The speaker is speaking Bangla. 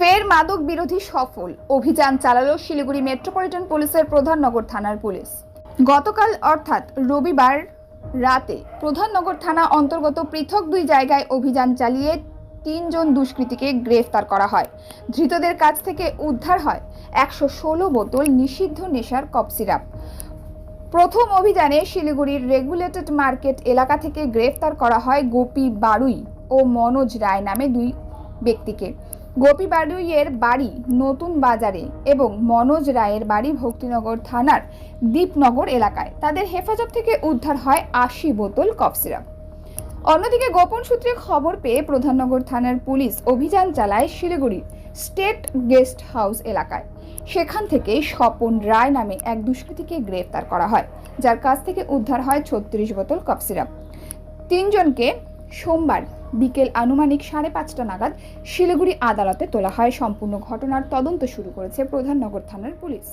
ফের মাদক বিরোধী সফল অভিযান চালালো শিলিগুড়ি মেট্রোপলিটন পুলিশের প্রধাননগর থানার পুলিশ। গতকাল অর্থাৎ রবিবার রাতে প্রধাননগর থানা অন্তর্গত পৃথক দুই জায়গায় অভিযান চালিয়ে 3 জন দুষ্কৃতীকে গ্রেফতার করা হয়। ধৃতদের কাছ থেকে উদ্ধার হয় 116 বোতল নিষিদ্ধ নেশার কফ সিরাপ। প্রথম অভিযানে শিলিগুড়ির রেগুলেটেড মার্কেট এলাকা থেকে গ্রেফতার করা হয় গোপী বাড়ুই ও মনোজ রায় নামে দুই ব্যক্তিকে। গোপী বাড়ুইয়ের বাড়ি নতুন বাজারে এবং মনোজ রায়ের বাড়ি ভক্তিনগর থানার দীপনগর এলাকায়। তাদের হেফাজত থেকে উদ্ধার হয় 80 বোতল কফ সিরাপ। অন্যদিকে গোপন সূত্রে খবর পেয়ে প্রধাননগর থানার পুলিশ অভিযান চালায় শিলিগুড়ি স্টেট গেস্ট হাউস এলাকায়। সেখান থেকে স্বপন রায় নামে এক দুষ্কৃতীকে গ্রেফতার করা হয়, যার কাছ থেকে উদ্ধার হয় 36 বোতল কফ সিরাপ। 3 জনকে সোমবার বিকেল আনুমানিক 5:30 নাগাদ শিলিগুড়ি আদালতে তোলা হয়। সম্পূর্ণ ঘটনার তদন্ত শুরু করেছে প্রধাননগর থানার পুলিশ।